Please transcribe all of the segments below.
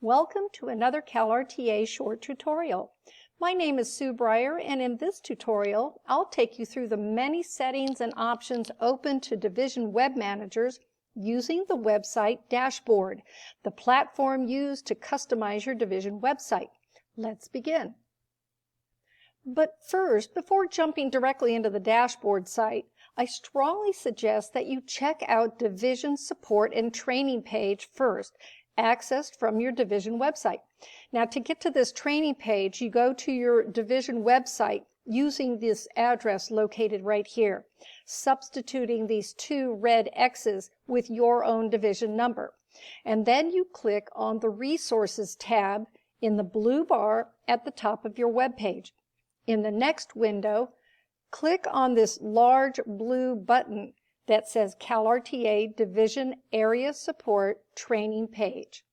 Welcome to another CalRTA short tutorial. My name is Sue Breyer, and in this tutorial, I'll take you through the many settings and options open to Division web managers using the website dashboard, the platform used to customize your Division website. Let's begin. But first, before jumping directly into the dashboard site, I strongly suggest that you check out Division support and training page first, accessed from your Division website. Now, to get to this training page, you go to your Division website using this address located right here, substituting these two red X's with your own Division number. And then you click on the Resources tab in the blue bar at the top of your web page. In the next window, click on this large blue button that says CalRTA Division Area Support Training Page.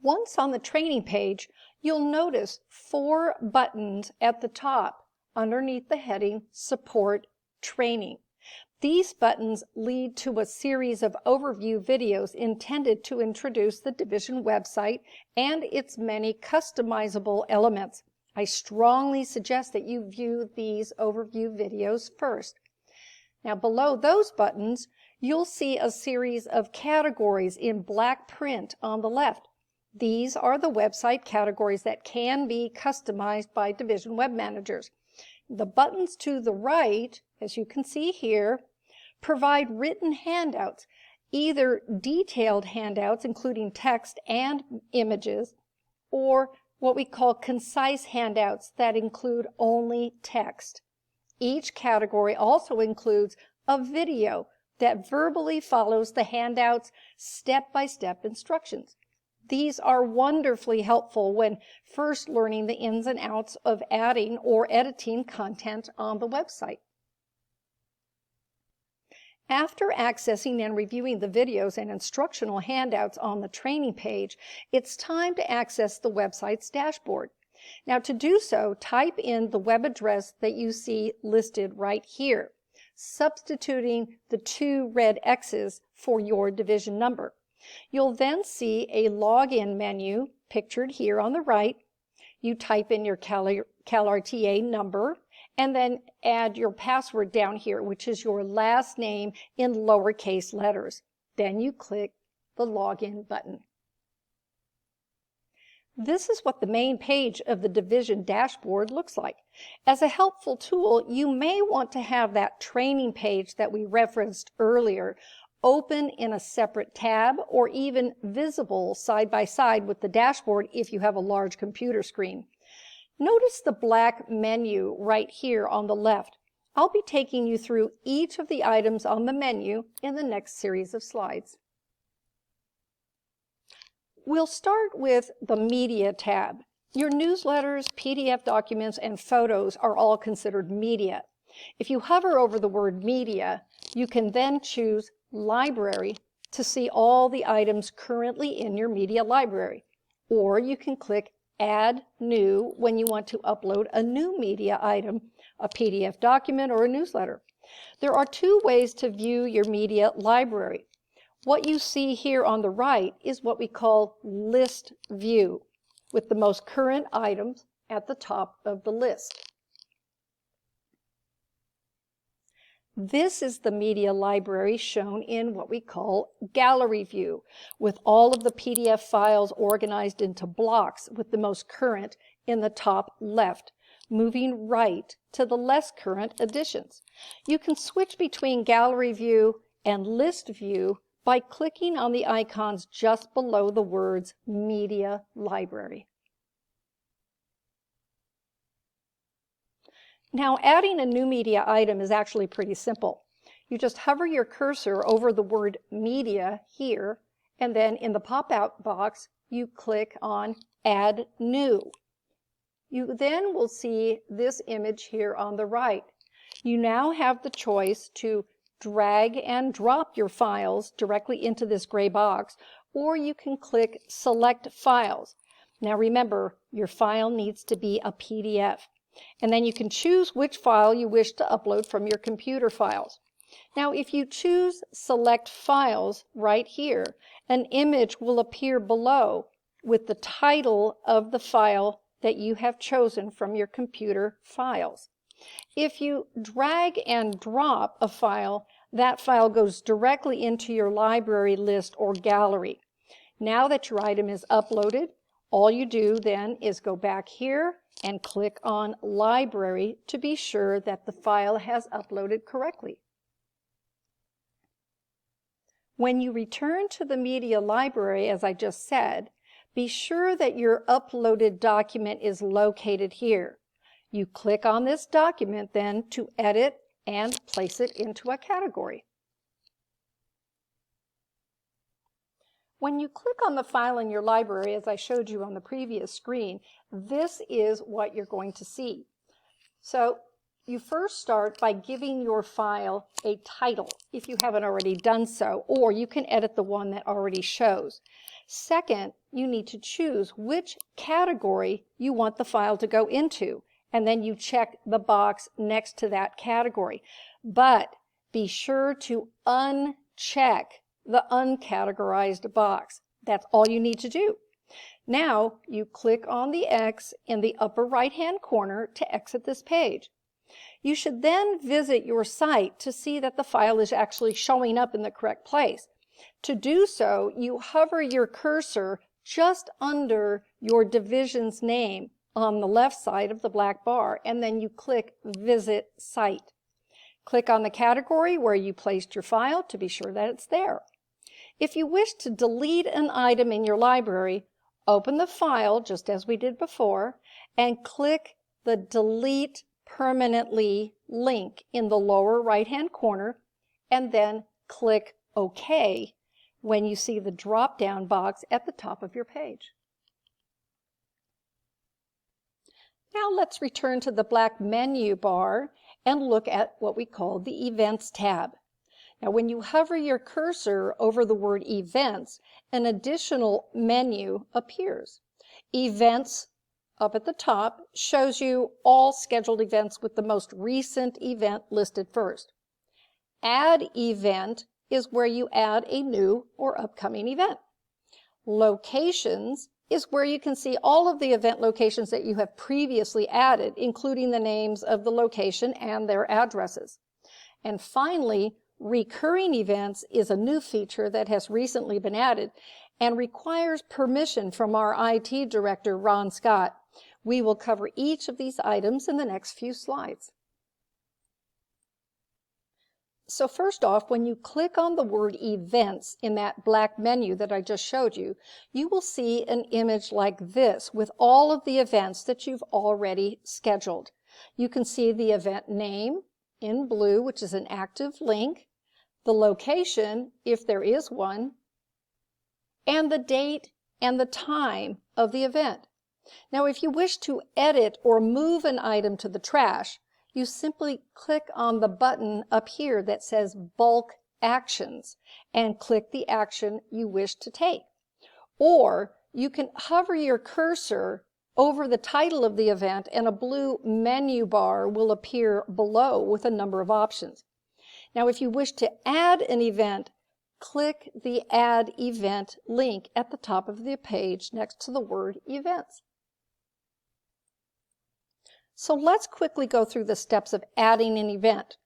Once on the training page, you'll notice 4 buttons at the top underneath the heading Support Training. These buttons lead to a series of overview videos intended to introduce the Division website and its many customizable elements. I strongly suggest that you view these overview videos first. Now, below those buttons, you'll see a series of categories in black print on the left. These are the website categories that can be customized by Division web managers. The buttons to the right, as you can see here, provide written handouts, either detailed handouts including text and images, or what we call concise handouts that include only text. Each category also includes a video that verbally follows the handout's step-by-step instructions. These are wonderfully helpful when first learning the ins and outs of adding or editing content on the website. After accessing and reviewing the videos and instructional handouts on the training page, it's time to access the website's dashboard. Now, to do so, type in the web address that you see listed right here, substituting the 2 red X's for your Division number. You'll then see a login menu pictured here on the right. You type in your CalRTA number, and then add your password down here, which is your last name in lowercase letters. Then you click the login button. This is what the main page of the Division dashboard looks like. As a helpful tool, you may want to have that training page that we referenced earlier open in a separate tab or even visible side by side with the dashboard if you have a large computer screen. Notice the black menu right here on the left. I'll be taking you through each of the items on the menu in the next series of slides. We'll start with the Media tab. Your newsletters, PDF documents, and photos are all considered media. If you hover over the word Media, you can then choose Library to see all the items currently in your media library, or you can click Add New when you want to upload a new media item, a PDF document, or a newsletter. There are 2 ways to view your media library. What you see here on the right is what we call List View, with the most current items at the top of the list. This is the media library shown in what we call Gallery View, with all of the PDF files organized into blocks with the most current in the top left, moving right to the less current editions. You can switch between Gallery View and List View by clicking on the icons just below the words Media Library. Now, adding a new media item is actually pretty simple. You just hover your cursor over the word Media here, and then in the pop-out box, you click on Add New. You then will see this image here on the right. You now have the choice to drag and drop your files directly into this gray box, or you can click Select Files. Now remember, your file needs to be a PDF. And then you can choose which file you wish to upload from your computer files. Now, if you choose Select Files right here, An image will appear below with the title of the file that you have chosen from your computer files. If you drag and drop a file, that file goes directly into your library list or gallery. Now that your item is uploaded, all you do then is go back here and click on Library to be sure that the file has uploaded correctly. When you return to the media library, as I just said, be sure that your uploaded document is located here. You click on this document then to edit and place it into a category. When you click on the file in your library, as I showed you on the previous screen, this is what you're going to see. So you first start by giving your file a title, if you haven't already done so, or you can edit the one that already shows. Second, you need to choose which category you want the file to go into, and then you check the box next to that category. But be sure to uncheck the uncategorized box. That's all you need to do. Now you click on the X in the upper right-hand corner to exit this page. You should then visit your site to see that the file is actually showing up in the correct place. To do so, you hover your cursor just under your division's name on the left side of the black bar, and then you click Visit Site. Click on the category where you placed your file to be sure that it's there. If you wish to delete an item in your library, open the file just as we did before and click the Delete Permanently link in the lower right-hand corner, and then click OK when you see the drop-down box at the top of your page. Now let's return to the black menu bar and look at what we call the Events tab. Now when you hover your cursor over the word Events, an additional menu appears. Events up at the top shows you all scheduled events with the most recent event listed first. Add Event is where you add a new or upcoming event. Locations is where you can see all of the event locations that you have previously added, including the names of the location and their addresses. And finally, Recurring Events is a new feature that has recently been added and requires permission from our IT director, Ron Scott. We will cover each of these items in the next few slides. So first off, when you click on the word Events in that black menu that I just showed you, you will see an image like this with all of the events that you've already scheduled. You can see the event name in blue, which is an active link, the location, if there is one, and the date and the time of the event. Now, if you wish to edit or move an item to the trash, you simply click on the button up here that says Bulk Actions and click the action you wish to take. Or you can hover your cursor over the title of the event and a blue menu bar will appear below with a number of options. Now, if you wish to add an event, click the Add Event link at the top of the page next to the word Events. So let's quickly go through the steps of adding an event.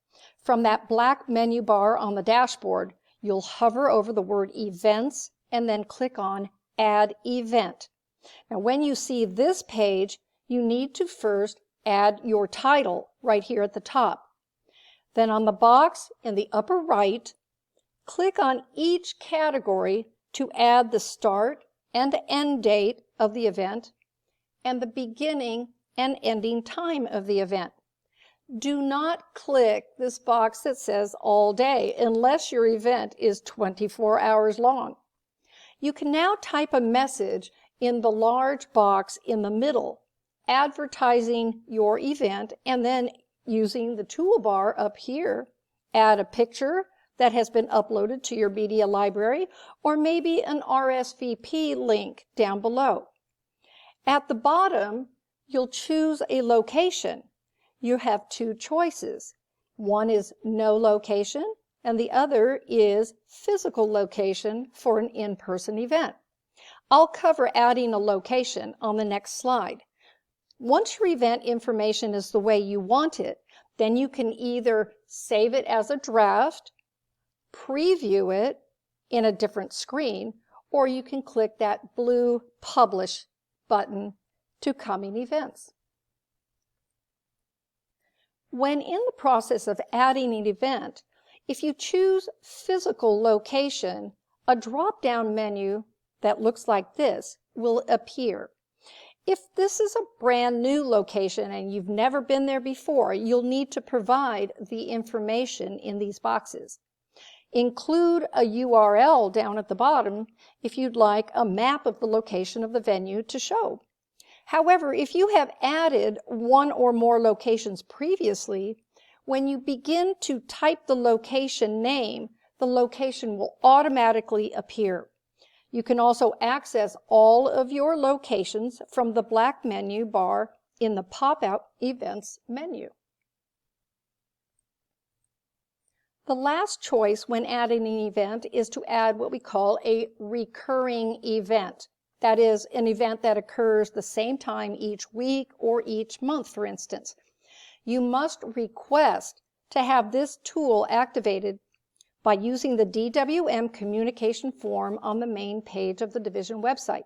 From that black menu bar on the dashboard, you'll hover over the word Events and then click on Add Event. Now, when you see this page, you need to first add your title right here at the top. Then on the box in the upper right, click on each category to add the start and end date of the event and the beginning and ending time of the event. Do not click this box that says all day unless your event is 24 hours long. You can now type a message in the large box in the middle, advertising your event, and then using the toolbar up here, add a picture that has been uploaded to your media library, or maybe an RSVP link down below. At the bottom, you'll choose a location. You have two choices. One is no location, and the other is physical location for an in-person event. I'll cover adding a location on the next slide. Once your event information is the way you want it, then you can either save it as a draft, preview it in a different screen, or you can click that blue Publish button to coming events. When in the process of adding an event, if you choose Physical Location, a drop-down menu that looks like this will appear. If this is a brand new location and you've never been there before, you'll need to provide the information in these boxes. Include a URL down at the bottom if you'd like a map of the location of the venue to show. However, if you have added one or more locations previously, when you begin to type the location name, the location will automatically appear. You can also access all of your locations from the black menu bar in the pop-out Events menu. The last choice when adding an event is to add what we call a recurring event. That is, an event that occurs the same time each week or each month, for instance. You must request to have this tool activated by using the DWM communication form on the main page of the division website.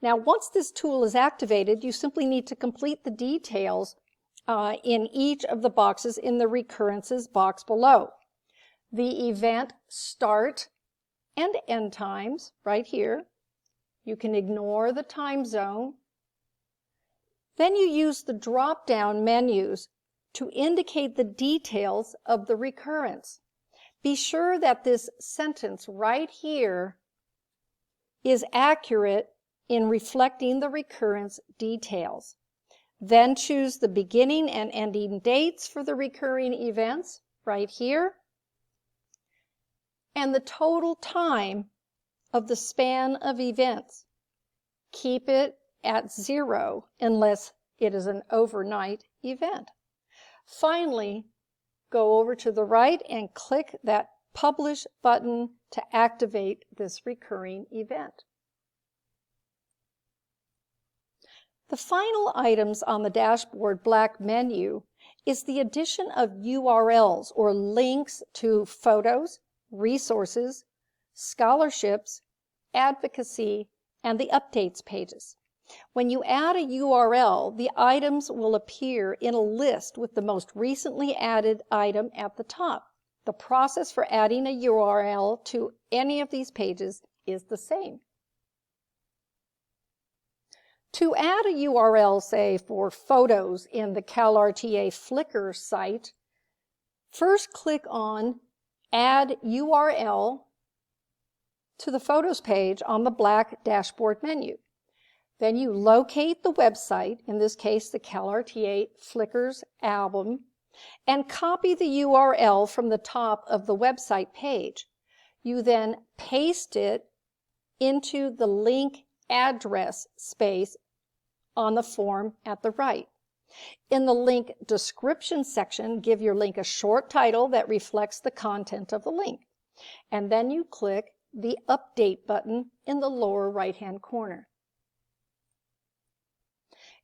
Now, once this tool is activated, you simply need to complete the details in each of the boxes in the recurrences box below. The event start and end times right here. You can ignore the time zone. Then you use the drop-down menus to indicate the details of the recurrence. Be sure that this sentence right here is accurate in reflecting the recurrence details. Then choose the beginning and ending dates for the recurring events right here, and the total time of the span of events. Keep it at 0 unless it is an overnight event. Finally, go over to the right and click that Publish button to activate this recurring event. The final items on the dashboard black menu is the addition of URLs or links to photos, resources, scholarships, advocacy, and the updates pages. When you add a URL, the items will appear in a list with the most recently added item at the top. The process for adding a URL to any of these pages is the same. To add a URL, say, for photos in the CalRTA Flickr site, first click on Add URL to the Photos page on the black dashboard menu. Then you locate the website, in this case the CalRTA Flickr's album, and copy the URL from the top of the website page. You then paste it into the link address space on the form at the right. In the link description section, give your link a short title that reflects the content of the link. And then you click the Update button in the lower right-hand corner.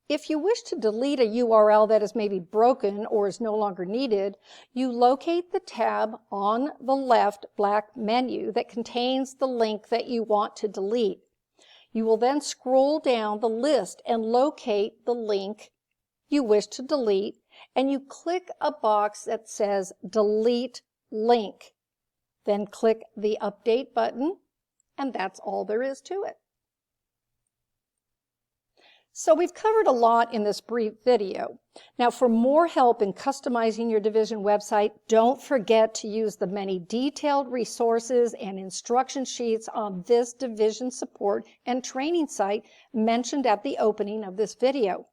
If you wish to delete a URL that is maybe broken or is no longer needed, you locate the tab on the left black menu that contains the link that you want to delete. You will then scroll down the list and locate the link you wish to delete, and you click a box that says Delete Link. Then click the Update button, and that's all there is to it. So we've covered a lot in this brief video. Now, for more help in customizing your division website, don't forget to use the many detailed resources and instruction sheets on this division support and training site mentioned at the opening of this video.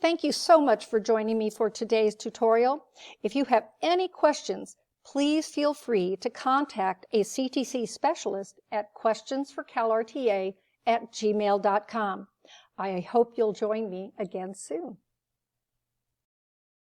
Thank you so much for joining me for today's tutorial. If you have any questions, please feel free to contact a CTC specialist at questionsforcalrta@gmail.com. I hope you'll join me again soon.